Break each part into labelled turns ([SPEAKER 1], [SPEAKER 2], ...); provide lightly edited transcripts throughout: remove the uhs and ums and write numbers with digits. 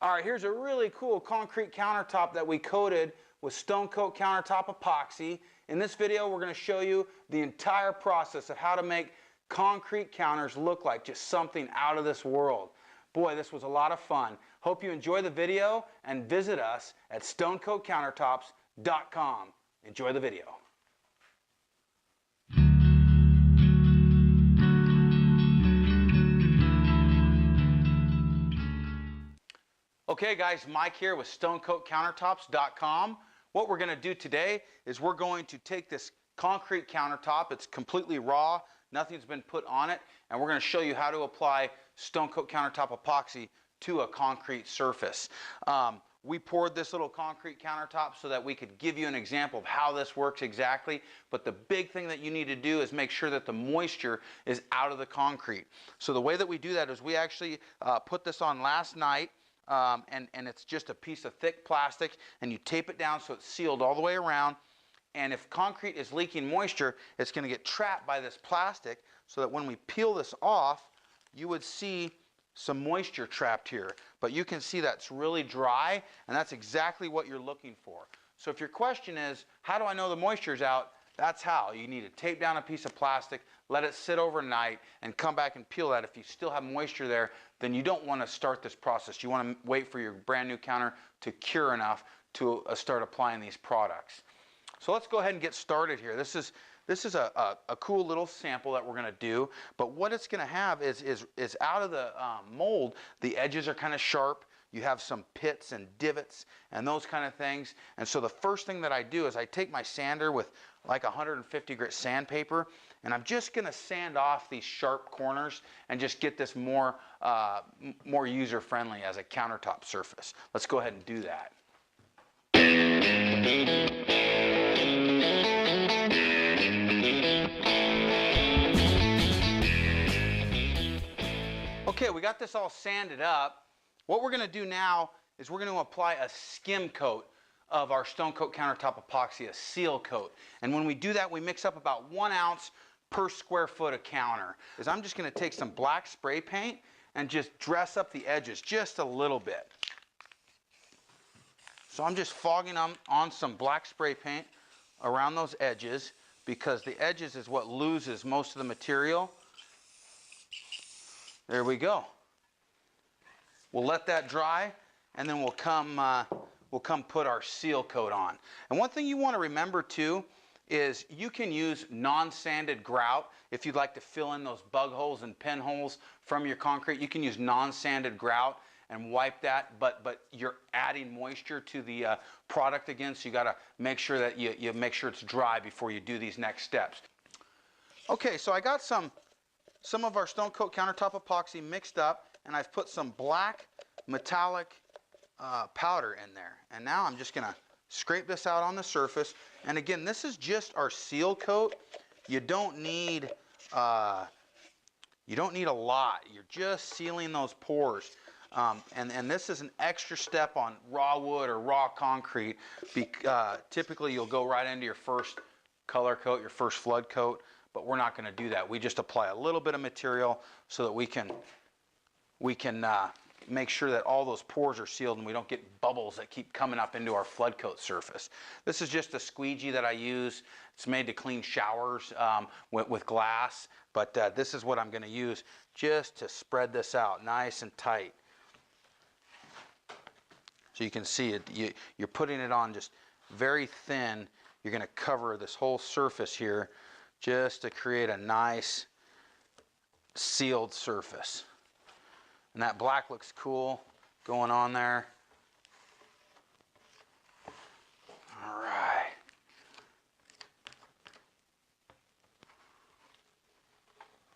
[SPEAKER 1] All right, here's a really cool concrete countertop that we coated with Stone Coat countertop epoxy. In this video, we're going to show you the entire process of how to make concrete counters look like just something out of this world. Boy, this was a lot of fun. Hope you enjoy the video and visit us at stonecoatcountertops.com. Enjoy the video. Okay guys, Mike here with stonecoatcountertops.com. What we're going to do today is we're going to take this concrete countertop. It's completely raw, nothing's been put on it, and we're going to show you how to apply Stone Coat countertop epoxy to a concrete surface. We poured this little concrete countertop so that we could give you an example of how this works exactly, but the big thing that you need to do is make sure that the moisture is out of the concrete. So the way that we do that is we actually put this on last night. And it's just a piece of thick plastic, and you tape it down so it's sealed all the way around. And if concrete is leaking moisture, it's going to get trapped by this plastic, so that when we peel this off, you would see some moisture trapped here. But you can see that's really dry, and that's exactly what you're looking for. So if your question is, how do I know the moisture's out? That's how. You need to tape down a piece of plastic, let it sit overnight, and come back and peel that. If you still have moisture there, then you don't want to start this process. You want to wait for your brand new counter to cure enough to start applying these products. So let's go ahead and get started here. This is a cool little sample that we're going to do, but what it's going to have is out of the mold, the edges are kind of sharp. You have some pits and divots and those kind of things. And so the first thing that I do is I take my sander with like 150 grit sandpaper, and I'm just going to sand off these sharp corners and just get this more user-friendly as a countertop surface. Let's go ahead and do that. Okay, we got this all sanded up. What we're going to do now is we're going to apply a skim coat of our Stone Coat countertop epoxy, a seal coat. And when we do that, we mix up about 1 ounce per square foot of counter. I'm just going to take some black spray paint and just dress up the edges just a little bit. So I'm just fogging on some black spray paint around those edges, because the edges is what loses most of the material. There we go. We'll let that dry, and then we'll come put our seal coat on. And one thing you want to remember too is you can use non-sanded grout if you'd like to fill in those bug holes and pinholes from your concrete. You can use non-sanded grout and wipe that, but you're adding moisture to the product again, so you got to make sure that you make sure it's dry before you do these next steps. Okay, so I got some of our Stone Coat countertop epoxy mixed up, and I've put some black metallic powder in there. And now I'm just going to scrape this out on the surface. And again, this is just our seal coat. You don't need a lot. You're just sealing those pores. And this is an extra step on raw wood or raw concrete. Typically, you'll go right into your first color coat, your first flood coat, but we're not going to do that. We just apply a little bit of material so that we can make sure that all those pores are sealed and we don't get bubbles that keep coming up into our flood coat surface. This is just a squeegee that I use. It's made to clean showers with glass, but this is what I'm going to use just to spread this out nice and tight. So you can see it. You're putting it on just very thin. You're going to cover this whole surface here just to create a nice sealed surface. And that black looks cool going on there. All right.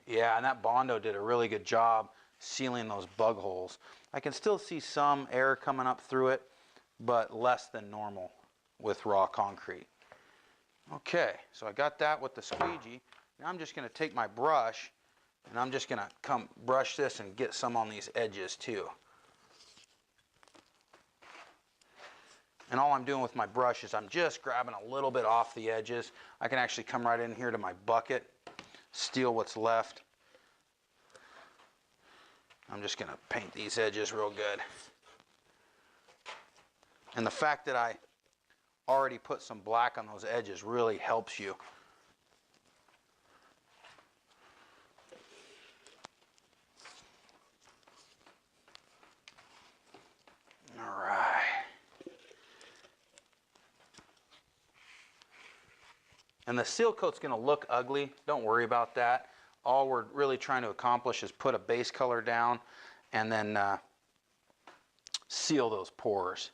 [SPEAKER 1] Yeah, and that Bondo did a really good job sealing those bug holes. I can still see some air coming up through it, but less than normal with raw concrete. Okay, so I got that with the squeegee. Now I'm just going to take my brush, and I'm just going to come brush this and get some on these edges too. And all I'm doing with my brush is I'm just grabbing a little bit off the edges. I can actually come right in here to my bucket, steal what's left. I'm just going to paint these edges real good. And the fact that I already put some black on those edges really helps you. All right. And the seal coat's going to look ugly. Don't worry about that. All we're really trying to accomplish is put a base color down and then seal those pores.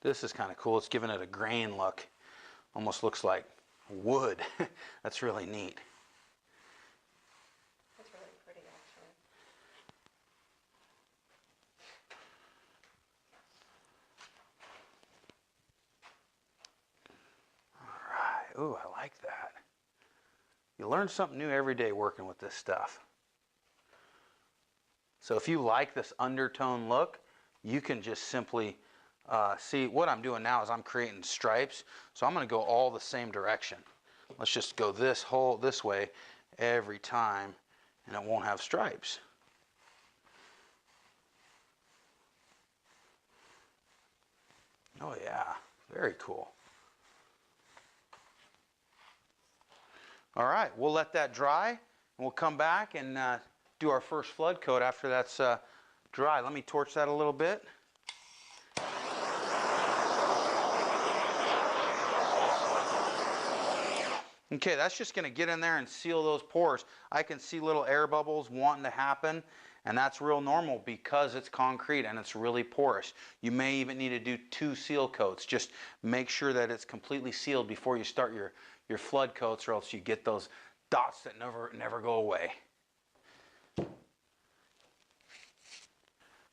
[SPEAKER 1] This is kind of cool. It's giving it a grain look. Almost looks like wood. That's really neat.
[SPEAKER 2] That's really pretty, actually.
[SPEAKER 1] All right. Ooh, I like that. You learn something new every day working with this stuff. So if you like this undertone look, you can just simply see what I'm doing now is I'm creating stripes. So I'm going to go all the same direction. Let's just go this way every time, and it won't have stripes. Oh yeah, very cool. All right, we'll let that dry, and we'll come back and do our first flood coat after that's dry. Let me torch that a little bit. Okay, that's just going to get in there and seal those pores. I can see little air bubbles wanting to happen, and that's real normal because it's concrete and it's really porous. You may even need to do 2 seal coats. Just make sure that it's completely sealed before you start your flood coats, or else you get those dots that never go away.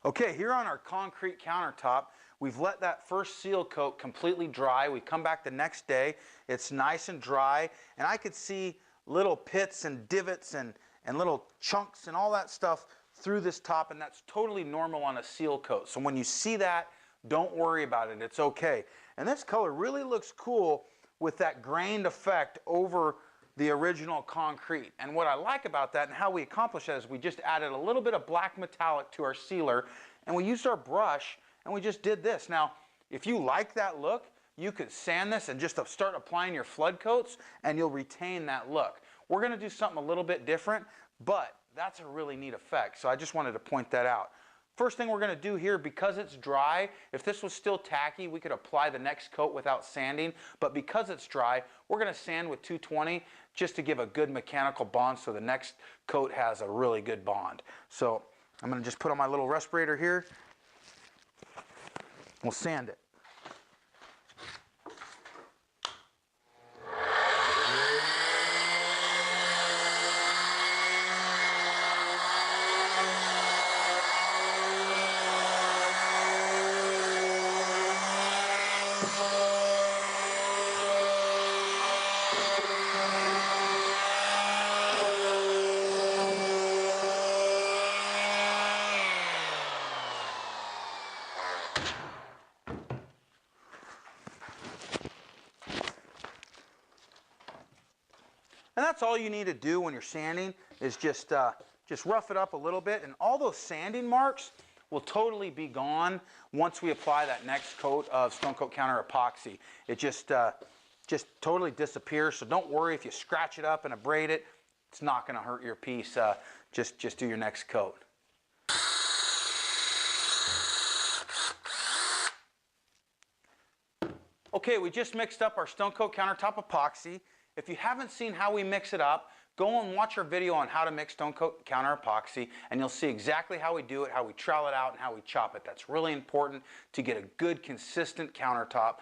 [SPEAKER 1] Okay, here on our concrete countertop, we've let that first seal coat completely dry. We come back the next day, it's nice and dry, and I could see little pits and divots and little chunks and all that stuff through this top, and that's totally normal on a seal coat. So when you see that, don't worry about it, it's okay. And this color really looks cool with that grained effect over the original concrete. And what I like about that and how we accomplish that is we just added a little bit of black metallic to our sealer, and we used our brush and we just did this. Now, if you like that look, you could sand this and just start applying your flood coats and you'll retain that look. We're going to do something a little bit different, but that's a really neat effect. So I just wanted to point that out. First thing we're going to do here, because it's dry, if this was still tacky, we could apply the next coat without sanding, but because it's dry, we're going to sand with 220 just to give a good mechanical bond so the next coat has a really good bond. So I'm going to just put on my little respirator here. We'll sand it. And that's all you need to do when you're sanding is just rough it up a little bit, and all those sanding marks will totally be gone once we apply that next coat of Stone Coat Counter Epoxy. It just totally disappears, so don't worry if you scratch it up and abrade it. It's not going to hurt your piece. Just do your next coat. Okay, we just mixed up our Stone Coat Countertop Epoxy. If you haven't seen how we mix it up, go and watch our video on how to mix Stone Coat Counter Epoxy, and you'll see exactly how we do it, how we trowel it out, and how we chop it. That's really important to get a good, consistent countertop.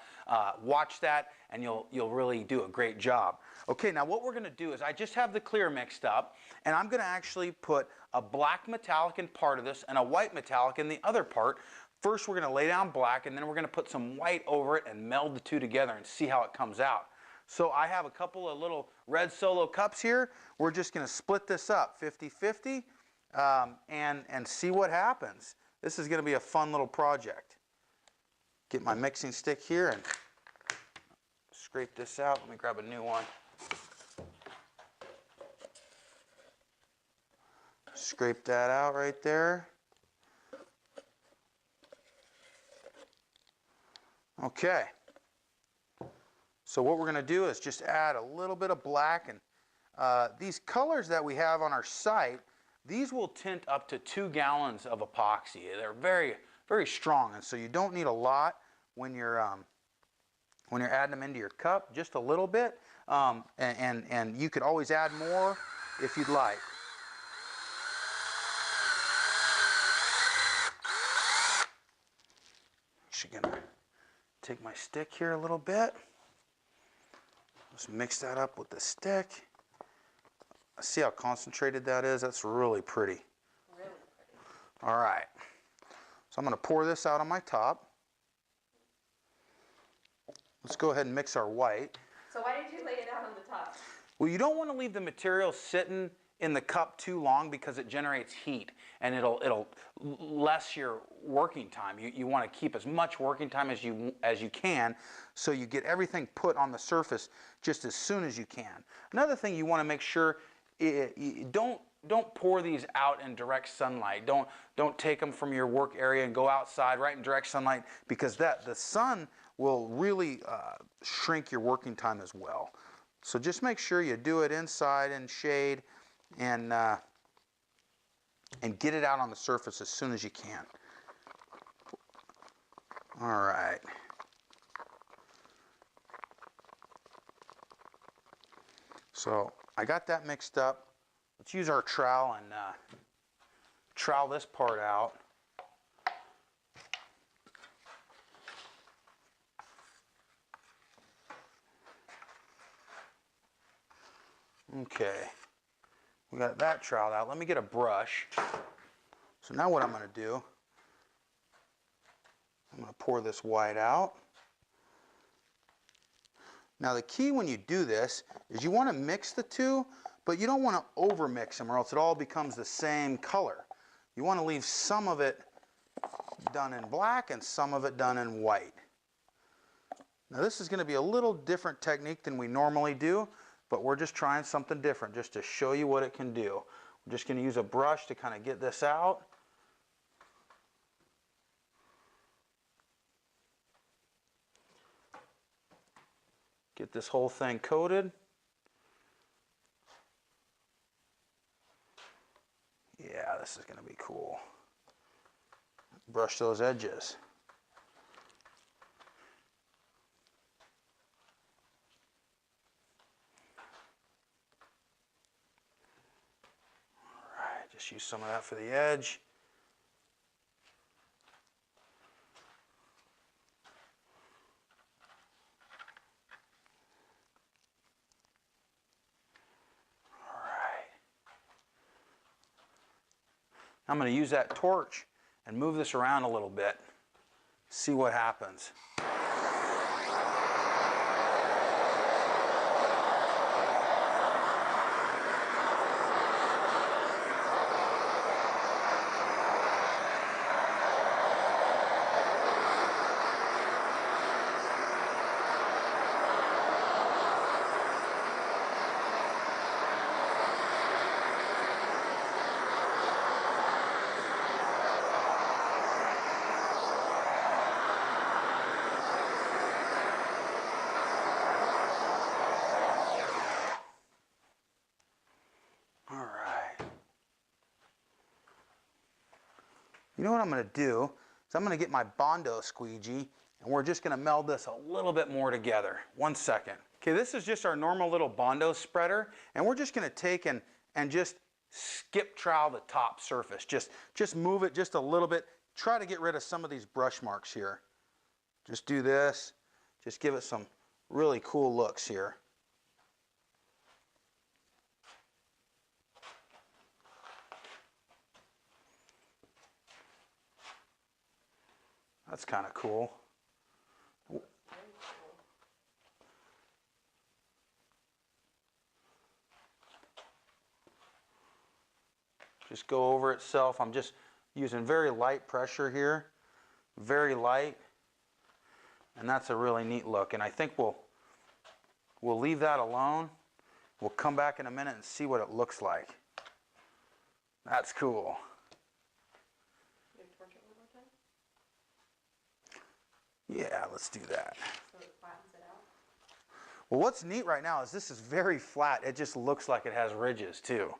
[SPEAKER 1] Watch that, and you'll really do a great job. Okay, now what we're going to do is I just have the clear mixed up, and I'm going to actually put a black metallic in part of this and a white metallic in the other part. First, we're going to lay down black, and then we're going to put some white over it and meld the two together and see how it comes out. So I have a couple of little red Solo cups here. We're just going to split this up 50-50 and see what happens. This is going to be a fun little project. Get my mixing stick here and scrape this out. Let me grab a new one. Scrape that out right there. Okay. So what we're going to do is just add a little bit of black, and these colors that we have on our site, these will tint up to 2 gallons of epoxy. They're very, very strong, and so you don't need a lot when you're adding them into your cup. Just a little bit, and you could always add more if you'd like. Actually, gonna take my stick here a little bit. Just mix that up with the stick. See how concentrated that is? That's really pretty. Really pretty. All right. So I'm going to pour this out on my top. Let's go ahead and mix our white.
[SPEAKER 2] So why did you lay it out on the top?
[SPEAKER 1] Well, you don't want to leave the material sitting in the cup too long because it generates heat and it'll less your working time. You want to keep as much working time as you can, so you get everything put on the surface just as soon as you can. Another thing you want to make sure, don't pour these out in direct sunlight. Don't take them from your work area and go outside right in direct sunlight, because the sun will really shrink your working time as well. So just make sure you do it inside in shade, and get it out on the surface as soon as you can. All right. So I got that mixed up. Let's use our trowel and trowel this part out. Okay. We got that trowel out. Let me get a brush. So now what I'm going to do, I'm going to pour this white out. Now the key when you do this is you want to mix the two, but you don't want to over mix them or else it all becomes the same color. You want to leave some of it done in black and some of it done in white. Now this is going to be a little different technique than we normally do, but we're just trying something different just to show you what it can do. We're just going to use a brush to kind of get this out. Get this whole thing coated. Yeah, this is going to be cool. Brush those edges. Just use some of that for the edge. All right. I'm going to use that torch and move this around a little bit. See what happens. You know what I'm going to do is I'm going to get my Bondo squeegee, and we're just going to meld this a little bit more together. 1 second. Okay, this is just our normal little Bondo spreader, and we're just going to take and just skip trowel the top surface. Just move it just a little bit. Try to get rid of some of these brush marks here. Just do this. Just give it some really cool looks here. That's kind of cool. Just go over itself. I'm just using very light pressure here. Very light. And that's a really neat look. And I think we'll leave that alone. We'll come back in a minute and see what it looks like. That's cool. Yeah, let's do that.
[SPEAKER 2] So it flattens it out.
[SPEAKER 1] Well, what's neat right now is this is very flat. It just looks like it has ridges too.